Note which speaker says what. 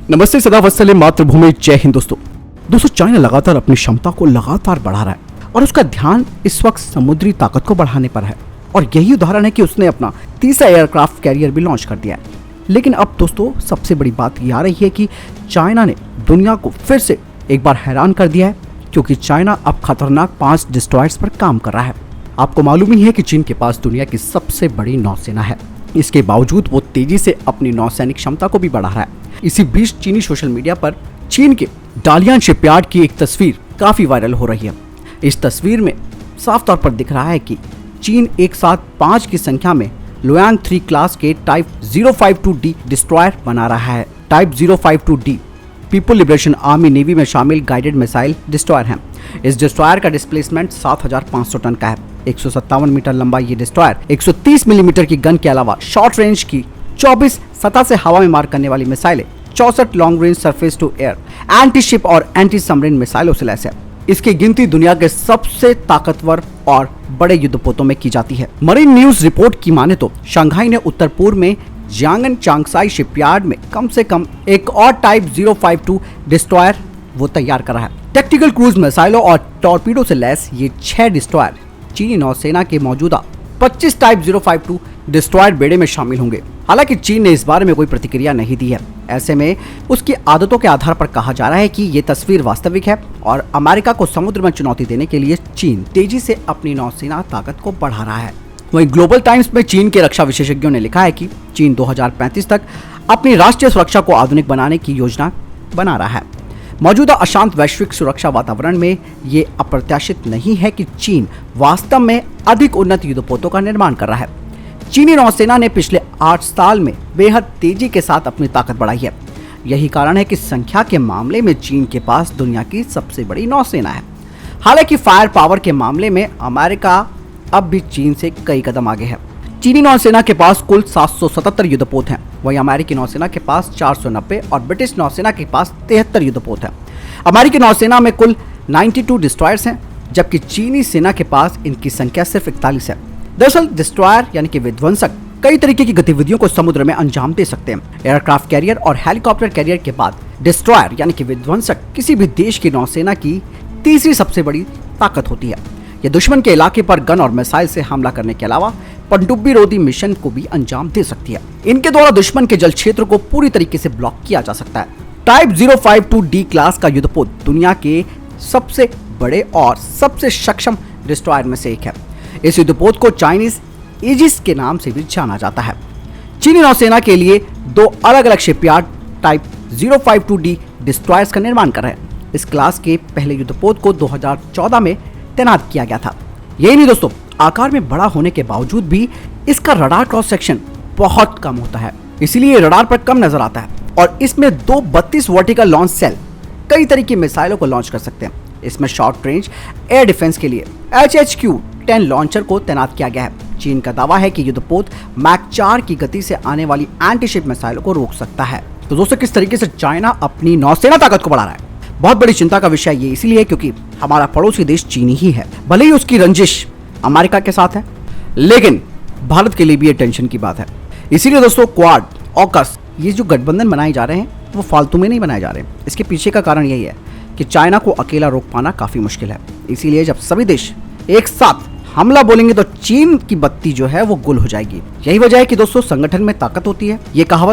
Speaker 1: नमस्ते, सदा वत्सले मातृभूमि, जय हिंद। दोस्तों चाइना लगातार अपनी क्षमता को लगातार बढ़ा रहा है और उसका ध्यान इस वक्त समुद्री ताकत को बढ़ाने पर है। और यही उदाहरण है कि उसने अपना तीसरा एयरक्राफ्ट कैरियर भी लॉन्च कर दिया है। लेकिन अब दोस्तों सबसे बड़ी बात ये आ रही है कि चाइना ने दुनिया को फिर से एक बार हैरान कर दिया है, क्योंकि चाइना अब खतरनाक 5 डिस्ट्रॉयर्स पर काम कर रहा है। आपको मालूम ही है कि चीन के पास दुनिया की सबसे बड़ी नौसेना है। इसके बावजूद वो तेजी से अपनी नौसैनिक क्षमता को भी बढ़ा रहा है। इसी बीच चीनी सोशल मीडिया पर चीन के डालियन शिपयार्ड की एक तस्वीर काफी वायरल हो रही है। इस तस्वीर में साफ तौर पर दिख रहा है कि चीन एक साथ 5 की संख्या में लुयांग 3 क्लास के टाइप 052D डिस्ट्रॉयर बना रहा है। Type 052D people liberation army navy में शामिल गाइडेड मिसाइल डिस्ट्रॉयर है। इस डिस्ट्रॉयर का डिस्प्लेसमेंट 7500 टन का है। 157 मीटर लंबा ये डिस्ट्रॉयर 130 मिलीमीटर की गन के अलावा शॉर्ट रेंज की 24 सतह से हवा में मार करने वाली मिसाइलें, 64 long range surface to air anti ship और एंटी सबमरीन मिसाइलों से लैस है। इसकी गिनती दुनिया के सबसे ताकतवर और बड़े युद्धपोतों में की जाती है। मरीन न्यूज रिपोर्ट की माने तो शंघाई ने उत्तर पूर्व में जियांगन चांगसाई शिपयार्ड में कम से कम एक और टाइप 052 डिस्ट्रॉयर वो तैयार करा है। टैक्टिकल क्रूज मिसाइलों और टॉर्पीडो से लैस ये 6 डिस्ट्रॉयर चीनी नौसेना के मौजूदा 25 टाइप 052 डिस्ट्रॉयर बेड़े में शामिल होंगे। हालांकि चीन ने इस बारे में कोई प्रतिक्रिया नहीं दी है। ऐसे में उसकी आदतों के आधार पर कहा जा रहा है कि ये तस्वीर वास्तविक है और अमेरिका को समुद्र में चुनौती देने के लिए चीन तेजी से अपनी नौसेना ताकत को बढ़ा रहा है। वहीं ग्लोबल टाइम्स में चीन के रक्षा विशेषज्ञों ने लिखा है कि चीन 2035 तक अपनी राष्ट्रीय सुरक्षा को आधुनिक बनाने की योजना बना रहा है। मौजूदा अशांत वैश्विक सुरक्षा वातावरण में ये अप्रत्याशित नहीं है कि चीन वास्तव में अधिक उन्नत युद्धपोतों का निर्माण कर रहा है। चीनी नौसेना ने पिछले 8 साल में बेहद तेजी के साथ अपनी ताकत बढ़ाई है। यही कारण है कि संख्या के मामले में चीन के पास दुनिया की सबसे बड़ी नौसेना है। हालांकि फायर पावर के मामले में अमेरिका अब भी चीन से कई कदम आगे है। चीनी नौसेना के पास कुल 777 युद्धपोत हैं, वहीं अमेरिकी नौसेना के पास 490 और ब्रिटिश नौसेना के पास 73 युद्धपोत हैं। अमेरिकी नौसेना में कुल 92 डिस्ट्रॉयर्स हैं, जबकि चीनी सेना के पास इनकी संख्या सिर्फ 41 है। दरअसल डिस्ट्रॉयर यानी कि विध्वंसक कई तरीके की गतिविधियों को समुद्र में अंजाम दे सकते हैं। एयरक्राफ्ट कैरियर और हेलीकॉप्टर कैरियर के बाद डिस्ट्रॉयर यानी कि विध्वंसक किसी भी देश की नौसेना की तीसरी सबसे बड़ी ताकत होती है। यह दुश्मन के इलाके पर गन और मिसाइल से हमला करने के अलावा पनडुब्बी रोधी मिशन को भी अंजाम दे सकती है। इनके द्वारा दुश्मन के जल क्षेत्र को पूरी तरीके से ब्लॉक किया जा सकता है। टाइप 052D क्लास का युद्धपोत दुनिया के सबसे बड़े और सबसे सक्षम डिस्ट्रॉयर में से एक है। इस युद्धपोत को चाइनीज ईजिस के नाम से भी जाना जाता है। चीनी नौसेना के लिए 2 अलग अलग शिपयार्ड टाइप 052D डिस्ट्रॉयर्स का निर्माण कर रहे हैं। इस क्लास के पहले युद्धपोत को 2014 में तैनात किया गया था। यही नहीं दोस्तों, आकार में बड़ा होने के बावजूद भी इसका रडार क्रॉस सेक्शन बहुत कम होता है, इसीलिए रडार पर कम नजर आता है। और इसमें 2 32 वर्टिकल लॉन्च सेल कई तरह की मिसाइलों को लॉन्च कर सकते हैं। इसमें शॉर्ट रेंज एयर डिफेंस के लिए HHQ-10 लॉन्चर को तैनात किया गया है। चीन का दावा है कि युद्धपोत मैक 4 की गति से आने वाली एंटी शिप मिसाइलों को रोक सकता है। तो दोस्तों किस तरीके से चाइना अपनी नौसेना ताकत को बढ़ा रहा है, बहुत बड़ी चिंता का विषय ये इसीलिए है क्योंकि हमारा पड़ोसी देश चीनी ही है। भले ही उसकी रंजिश अमेरिका के साथ है, लेकिन भारत के लिए भी ये टेंशन की बात है। इसीलिए दोस्तों क्वाड, ऑकस ये जो गठबंधन बनाए जा रहे हैं वो फालतू में नहीं बनाए जा रहे हैं। इसके पीछे का कारण यही है कि चाइना को अकेला रोक पाना काफी मुश्किल है। इसीलिए जब सभी देश एक साथ हमला बोलेंगे तो चीन की बत्ती जो है वो गुल हो जाएगी। यही वजह है कि दोस्तों संगठन में ताकत होती है। ये कहावत